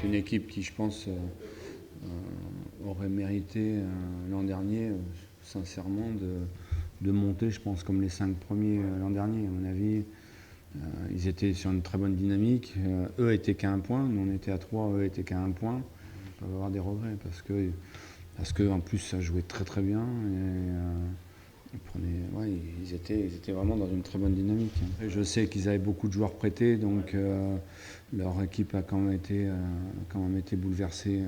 une équipe qui, je pense, aurait mérité l'an dernier, sincèrement, de monter, je pense, comme les 5 premiers l'an dernier. À mon avis, ils étaient sur une très bonne dynamique. Eux étaient qu'à 1 point, nous on était à 3, eux étaient qu'à 1 point. Ils peuvent avoir des regrets parce que en plus ça jouait très très bien. Ils étaient vraiment dans une très bonne dynamique. Et je sais qu'ils avaient beaucoup de joueurs prêtés, donc leur équipe a quand même été bouleversée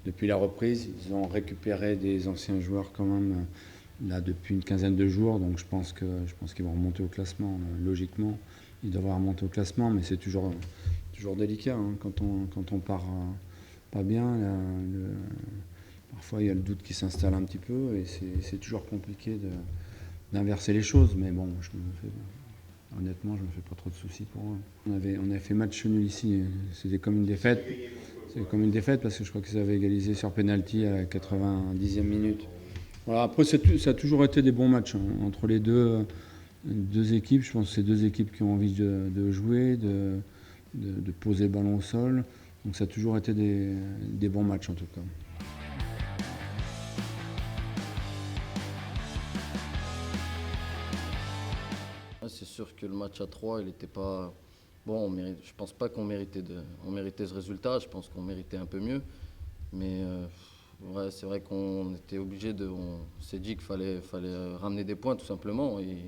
depuis la reprise. Ils ont récupéré des anciens joueurs quand même là depuis une quinzaine de jours, donc je pense qu'ils vont remonter au classement. Logiquement, ils devraient remonter au classement, mais c'est toujours délicat hein, quand on part pas bien. Parfois, il y a le doute qui s'installe un petit peu et c'est toujours compliqué d'inverser les choses. Mais bon, honnêtement, je ne me fais pas trop de soucis pour eux. On avait fait match nul ici. C'était comme une défaite. C'était comme une défaite parce que je crois qu'ils avaient égalisé sur penalty à la 90e minute. Voilà, après, ça a toujours été des bons matchs hein, entre les deux équipes. Je pense que c'est deux équipes qui ont envie de jouer, de poser le ballon au sol. Donc ça a toujours été des bons matchs en tout cas. C'est sûr que le match à 3, il n'était pas. Bon, je pense pas qu'on méritait ce résultat, je pense qu'on méritait un peu mieux. Mais ouais, c'est vrai qu'on était obligé de. On s'est dit qu'il fallait ramener des points tout simplement. Il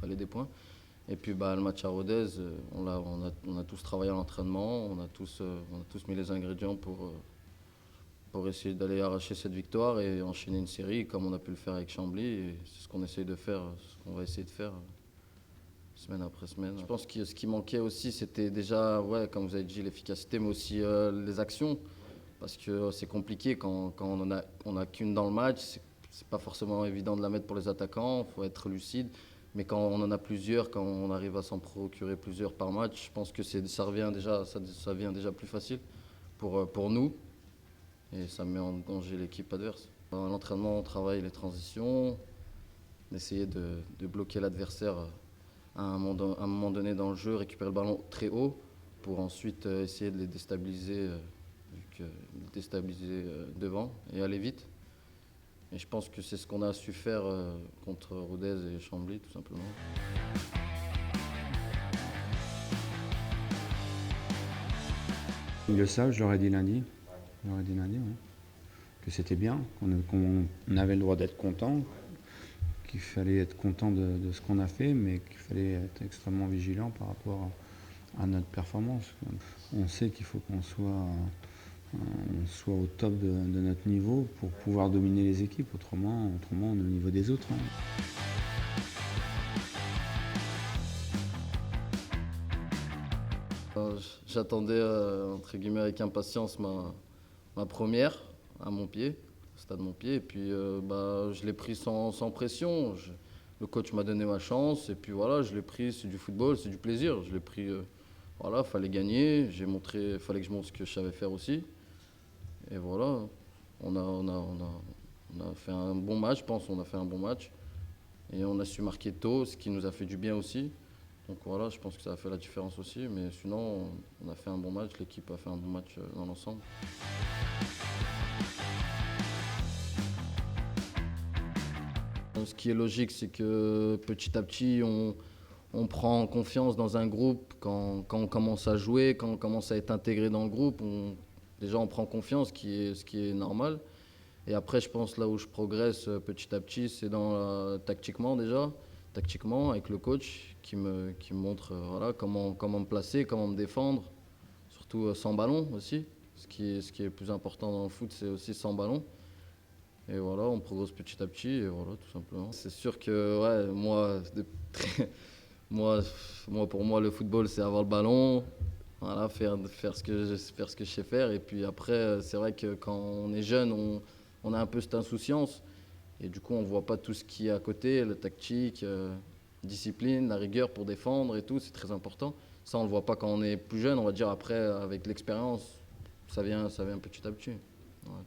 fallait des points. Et puis bah, le match à Rodez, on a tous travaillé à l'entraînement, on a tous mis les ingrédients pour essayer d'aller arracher cette victoire et enchaîner une série comme on a pu le faire avec Chambly. Et c'est ce qu'on essaye de faire, ce qu'on va essayer de faire semaine après semaine. Je pense que ce qui manquait aussi, c'était déjà, ouais, comme vous avez dit, l'efficacité, mais aussi les actions. Parce que c'est compliqué quand on a qu'une dans le match. C'est pas forcément évident de la mettre pour les attaquants, il faut être lucide. Mais quand on en a plusieurs, quand on arrive à s'en procurer plusieurs par match, je pense que ça devient déjà plus facile pour nous. Et ça met en danger l'équipe adverse. À l'entraînement, on travaille les transitions, essayer de bloquer l'adversaire à un moment donné dans le jeu, récupérer le ballon très haut pour ensuite essayer de les déstabiliser, devant et aller vite. Et je pense que c'est ce qu'on a su faire contre Rodez et Chambly, tout simplement. Ils le savent, je leur ai dit lundi. Ouais, que c'était bien, qu'on avait le droit d'être content, qu'il fallait être content de ce qu'on a fait, mais qu'il fallait être extrêmement vigilant par rapport à notre performance. On sait qu'il faut qu'on soit au top de notre niveau pour pouvoir dominer les équipes. Autrement on est au niveau des autres. Hein. J'attendais entre guillemets avec impatience ma première à Montpied, au stade Montpied. Et puis bah, je l'ai pris sans pression. Le coach m'a donné ma chance et puis voilà, je l'ai pris, c'est du football, c'est du plaisir. Je l'ai pris, voilà, fallait gagner, fallait que je montre ce que je savais faire aussi. Et voilà, on a fait un bon match, je pense, on a fait un bon match. Et on a su marquer tôt, ce qui nous a fait du bien aussi. Donc voilà, je pense que ça a fait la différence aussi. Mais sinon, on a fait un bon match, l'équipe a fait un bon match dans l'ensemble. Ce qui est logique, c'est que petit à petit, on prend confiance dans un groupe quand on commence à jouer, quand on commence à être intégré dans le groupe. Déjà, on prend confiance, ce qui est normal. Et après, je pense là où je progresse petit à petit, c'est tactiquement déjà. Tactiquement, avec le coach qui me montre voilà, comment me placer, comment me défendre. Surtout sans ballon aussi. Ce qui est le plus important dans le foot, c'est aussi sans ballon. Et voilà, on progresse petit à petit, et voilà, tout simplement. C'est sûr que, ouais, pour moi, le football, c'est avoir le ballon, voilà, faire ce que je sais faire. Et puis après, c'est vrai que quand on est jeune, on a un peu cette insouciance. Et du coup, on ne voit pas tout ce qui est à côté, la tactique, discipline, la rigueur pour défendre et tout, c'est très important. Ça, on ne le voit pas quand on est plus jeune, on va dire après, avec l'expérience, ça vient petit à petit. Ouais.